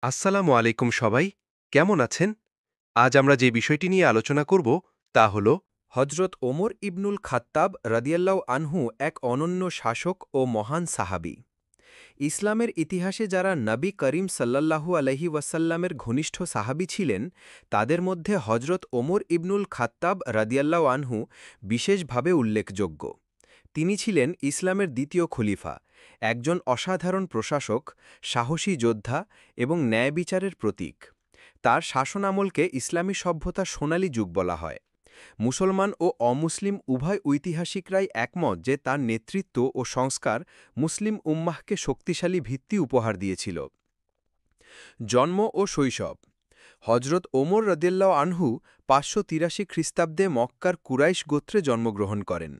আসসালামু আলাইকুম সবাই, কেমন আছেন? আজ আমরা যে বিষয়টি নিয়ে আলোচনা করব তা হল হজরত ওমর ইবনুল খাত্তাব রাদিয়াল্লাহু আনহু এক অনন্য শাসক ও মহান সাহাবী। ইসলামের ইতিহাসে যারা নবী করিম সাল্লাল্লাহু আলহি ওয়াসাল্লামের ঘনিষ্ঠ সাহাবী ছিলেন, তাদের মধ্যে হজরত ওমর ইবনুল খাত্তাব রাদিয়াল্লাহু আনহু বিশেষভাবে উল্লেখযোগ্য। তিনি ছিলেন ইসলামের দ্বিতীয় খলিফা, একজন অসাধারণ প্রশাসক, সাহসী যোদ্ধা এবং ন্যায় বিচারের প্রতীক। তার শাসনামলকে ইসলামী সভ্যতার সোনালী যুগ বলা হয়। মুসলমান ও অমুসলিম উভয় ঐতিহাসিকরাই একমত যে তার নেতৃত্ব ও সংস্কার মুসলিম উম্মাহকে শক্তিশালী ভিত্তি উপহার দিয়েছিল। জন্ম ও শৈশব। হজরত ওমর রদিয়াল্লাহু আনহু ৫৮৩ খ্রিস্টাব্দে মক্কার কুরাইশ গোত্রে জন্মগ্রহণ করেন।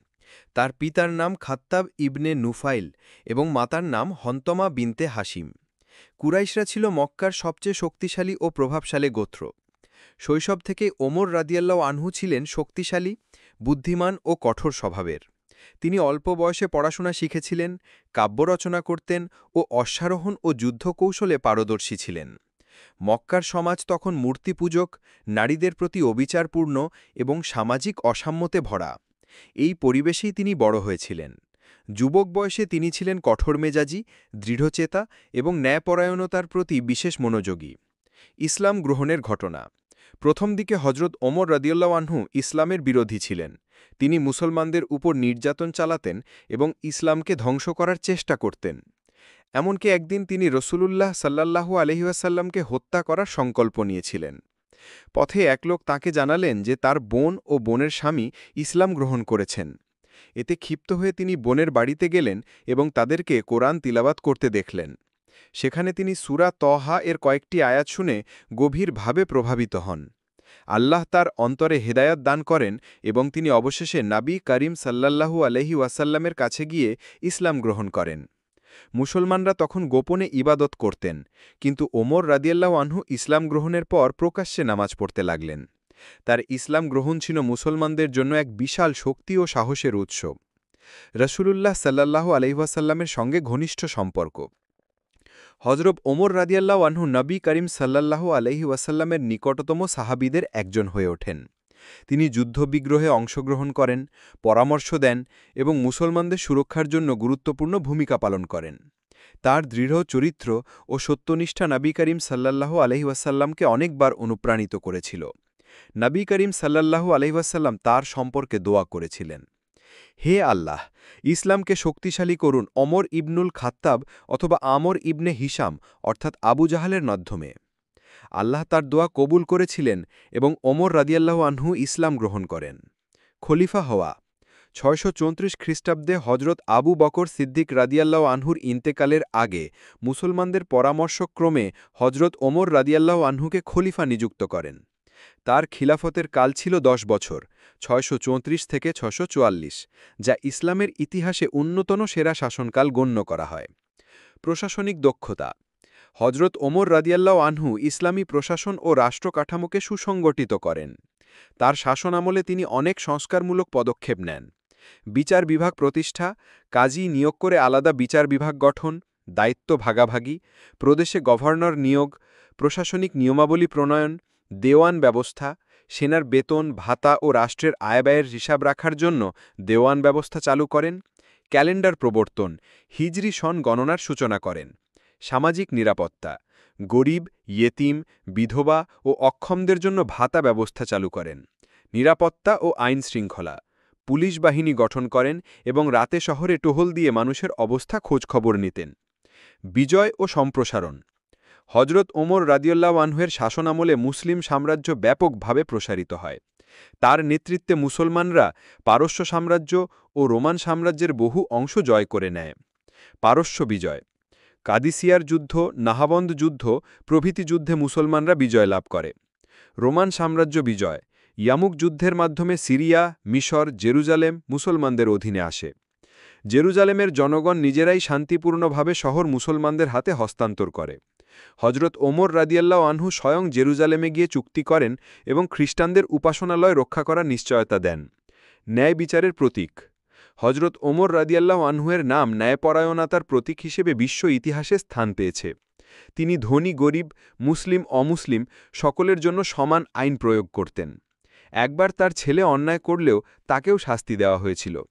তার পিতার নাম খাত্তাব ইবনে নুফাইল এবং মাতার নাম হন্তমা বিনতে হাসিম। কুরাইশরা ছিল মক্কার সবচেয়ে শক্তিশালী ও প্রভাবশালী গোত্র। শৈশব থেকে ওমর রাদিয়াল্লাহু আনহু ছিলেন শক্তিশালী, বুদ্ধিমান ও কঠোর স্বভাবের। তিনি অল্প বয়সে পড়াশোনা শিখেছিলেন, কাব্য রচনা করতেন ও অশ্বারোহণ ও যুদ্ধকৌশলে পারদর্শী ছিলেন। মক্কার সমাজ তখন মূর্তিপূজক, নারীদের প্রতি অবিচারপূর্ণ এবং সামাজিক অসাম্যতে ভরা। এই পরিবেশেই তিনি বড় হয়েছিলেন। যুবক বয়সে তিনি ছিলেন কঠোর মেজাজি, দৃঢ়চেতা এবং ন্যায়পরায়ণতার প্রতি বিশেষ মনোযোগী। ইসলাম গ্রহণের ঘটনা। প্রথম দিকে হজরত ওমর রাদিয়াল্লাহু আনহু ইসলামের বিরোধী ছিলেন। তিনি মুসলমানদের উপর নির্যাতন চালাতেন এবং ইসলামকে ধ্বংস করার চেষ্টা করতেন। এমনকি একদিন তিনি রসূলুল্লাহ সাল্লাল্লাহু আলাইহি ওয়াসাল্লামকে হত্যা করার সংকল্প নিয়েছিলেন। পথে এক লোক তাঁকে জানালেন যে তার বোন ও বোনের স্বামী ইসলাম গ্রহণ করেছেন। এতে ক্ষিপ্ত হয়ে তিনি বোনের বাড়িতে গেলেন এবং তাদেরকে কোরআন তিলাওয়াত করতে দেখলেন। সেখানে তিনি সূরা তহা এর কয়েকটি আয়াত শুনে গভীরভাবে প্রভাবিত হন। আল্লাহ তার অন্তরে হেদায়াত দান করেন এবং তিনি অবশেষে নবী করিম সাল্লাল্লাহু আলাইহি ওয়াসাল্লামের কাছে গিয়ে ইসলাম গ্রহণ করেন। মুসলমানরা তখন গোপনে ইবাদত করতেন, কিন্তু ওমর রাদিয়াল্লাহু আনহু ইসলাম গ্রহণের পর প্রকাশ্যে নামাজ পড়তে লাগলেন। তার ইসলাম গ্রহণ ছিল মুসলমানদের জন্য এক বিশাল শক্তি ও সাহসের উৎস। রসূলুল্লাহ সাল্লাল্লাহু আলাইহি ওয়াসাল্লামের সঙ্গে ঘনিষ্ঠ সম্পর্ক। হজরত ওমর রাদিয়াল্লাহু আনহু নবী করিম সাল্লাল্লাহু আলাইহি ওয়াসাল্লামের নিকটতম সাহাবীদের একজন হয়ে ওঠেন। তিনি যুদ্ধবিগ্রহে অংশগ্রহণ করেন, পরামর্শ দেন এবং মুসলমানদের সুরক্ষার জন্য গুরুত্বপূর্ণ ভূমিকা পালন করেন। তার দৃঢ় চরিত্র ও সত্যনিষ্ঠা নবী করিম সাল্লাল্লাহু আলাইহি ওয়াসাল্লামকে অনেকবার অনুপ্রাণিত করেছিল। নবী করিম সাল্লাল্লাহু আলাইহি ওয়াসাল্লাম তার সম্পর্কে দোয়া করেছিলেন, হে আল্লাহ, ইসলামকে শক্তিশালী করুন ওমর ইবনুল খাত্তাব অথবা আমর ইবনে হিশাম অর্থাৎ আবু জাহালের মাধ্যমে। আল্লাহ তার দোয়া কবুল করেছিলেন এবং ওমর রাদিয়াল্লাহু আনহু ইসলাম গ্রহণ করেন। খলিফা হওয়া। ৬৩৪ খ্রিস্টাব্দে হজরত আবু বকর সিদ্দিক রাদিয়াল্লাহু আনহুর ইন্তেকালের আগে মুসলমানদের পরামর্শক্রমে হজরত ওমর রাদিয়াল্লাহু আনহুকে খলিফা নিযুক্ত করেন। তার খিলাফতের কাল ছিল ১০ বছর, ৬৩৪ থেকে ৬৪৪, যা ইসলামের ইতিহাসে অন্যতম সেরা শাসনকাল গণ্য করা হয়। প্রশাসনিক দক্ষতা। হজরত ওমর রাদিয়াল্লাহু আনহু ইসলামী প্রশাসন ও রাষ্ট্র কাঠামোকে সুসংগঠিত করেন। তার শাসনামলে তিনি অনেক সংস্কারমূলক পদক্ষেপ নেন। বিচার বিভাগ প্রতিষ্ঠা, কাজী নিয়োগ করে আলাদা বিচার বিভাগ গঠন, দায়িত্ব ভাগাভাগি, প্রদেশে গভর্নর নিয়োগ, প্রশাসনিক নিয়মাবলী প্রণয়ন, দেওয়ান ব্যবস্থা, সেনার বেতন ভাতা ও রাষ্ট্রের আয়ব্যয়ের হিসাব রাখার জন্য দেওয়ান ব্যবস্থা চালু করেন। ক্যালেন্ডার প্রবর্তন, হিজরি সন গণনার সূচনা করেন। সামাজিক নিরাপত্তা, গরিব, ইয়েতিম, বিধবা ও অক্ষমদের জন্য ভাতা ব্যবস্থা চালু করেন। নিরাপত্তা ও আইন শৃঙ্খলা, পুলিশ বাহিনী গঠন করেন এবং রাতে শহরে টহল দিয়ে মানুষের অবস্থা খোঁজখবর নিতেন। বিজয় ও সম্প্রসারণ। হজরত ওমর রাদিয়াল্লাহু আনহুর শাসনামলে মুসলিম সাম্রাজ্য ব্যাপকভাবে প্রসারিত হয়। তার নেতৃত্বে মুসলমানরা পারস্য সাম্রাজ্য ও রোমান সাম্রাজ্যের বহু অংশ জয় করে নেয়। পারস্য বিজয়। কাদিসিয়ার যুদ্ধ, নাহাবন্দ যুদ্ধ প্রভৃতি যুদ্ধে মুসলমানরা বিজয় লাভ করে। রোমান সাম্রাজ্য বিজয়। ইয়ামুক যুদ্ধের মাধ্যমে সিরিয়া, মিশর, জেরুজালেম মুসলমানদের অধীনে আসে। জেরুজালেমের জনগণ নিজেরাই শান্তিপূর্ণভাবে শহর মুসলমানদের হাতে হস্তান্তর করে। হজরত ওমর রাদিয়াল্লাহু আনহু স্বয়ং জেরুজালেমে গিয়ে চুক্তি করেন এবং খ্রিস্টানদের উপাসনালয় রক্ষা করার নিশ্চয়তা দেন। ন্যায় বিচারের প্রতীক। হজরত ওমর রাদিয়াল্লাহু আনহুয়ের নাম ন্যায়পরায়ণতার প্রতীক হিসেবে বিশ্ব ইতিহাসে স্থান পেয়েছে। তিনি ধনী গরিব, মুসলিম অমুসলিম সকলের জন্য সমান আইন প্রয়োগ করতেন। একবার তার ছেলে অন্যায় করলেও তাকেও শাস্তি দেওয়া হয়েছিল।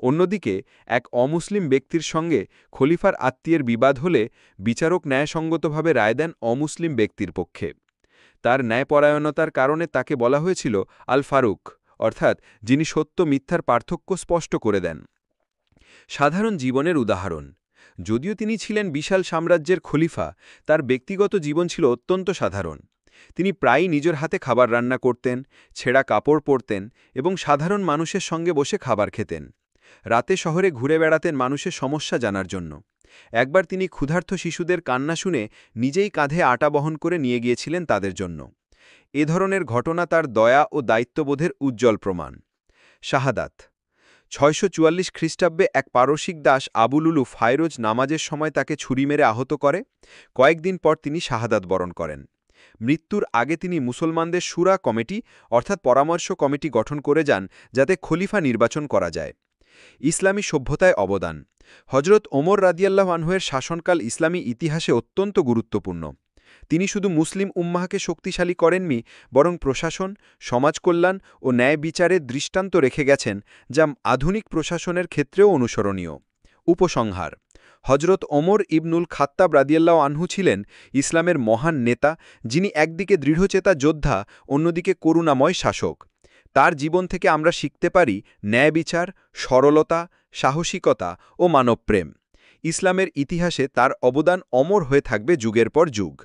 অন্যদিকে এক অমুসলিম ব্যক্তির সঙ্গে খলিফার আত্মীয়ের বিবাদ হলে বিচারক ন্যায়সঙ্গতভাবে রায় দেন অমুসলিম ব্যক্তির পক্ষে। তার ন্যায়পরায়ণতার কারণে তাকে বলা হয়েছিল আল ফারুক, অর্থাৎ যিনি সত্য মিথ্যার পার্থক্য স্পষ্ট করে দেন। সাধারণ জীবনের উদাহরণ। যদিও তিনি ছিলেন বিশাল সাম্রাজ্যের খলিফা, তার ব্যক্তিগত জীবন ছিল অত্যন্ত সাধারণ। তিনি প্রায়ই নিজের হাতে খাবার রান্না করতেন, ছেঁড়া কাপড় পরতেন এবং সাধারণ মানুষের সঙ্গে বসে খাবার খেতেন। রাতে শহরে ঘুরে বেড়াতেন মানুষের সমস্যা জানার জন্য। একবার তিনি ক্ষুধার্ত শিশুদের কান্না শুনে নিজেই কাঁধে আটা বহন করে নিয়ে গিয়েছিলেন তাদের জন্য। এ ধরনের ঘটনা তার দয়া ও দায়িত্ববোধের উজ্জ্বল প্রমাণ। শাহাদাত। ৬৪৪ খ্রিস্টাব্দে এক পারসিক দাস আবুলুলু ফায়রোজ নামাজের সময় তাকে ছুরি মেরে আহত করে। কয়েকদিন পর তিনি শাহাদাত বরণ করেন। মৃত্যুর আগে তিনি মুসলমানদের শুরা কমিটি অর্থাৎ পরামর্শ কমিটি গঠন করে যান যাতে খলিফা নির্বাচন করা যায়। ইসলামী সভ্যতায় অবদান। হজরত ওমর রাদিয়াল্লাহু আনহুয়ের শাসনকাল ইসলামী ইতিহাসে অত্যন্ত গুরুত্বপূর্ণ। তিনি শুধু মুসলিম উম্মাহকে শক্তিশালী করেননি, বরং প্রশাসন, সমাজকল্যাণ ও ন্যায় বিচারের দৃষ্টান্ত রেখে গেছেন, যা আধুনিক প্রশাসনের ক্ষেত্রেও অনুসরণীয়। উপসংহার। হজরত ওমর ইবনুল খাত্তাব রাদিয়াল্লাহু আনহু ছিলেন ইসলামের মহান নেতা, যিনি একদিকে দৃঢ়চেতা যোদ্ধা, অন্যদিকে করুণাময় শাসক। তার জীবন থেকে আমরা শিখতে পারি ন্যায় বিচার, সরলতা, সাহসিকতা ও মানবপ্রেম। ইসলামের ইতিহাসে তার অবদান অমর হয়ে থাকবে যুগের পর যুগ।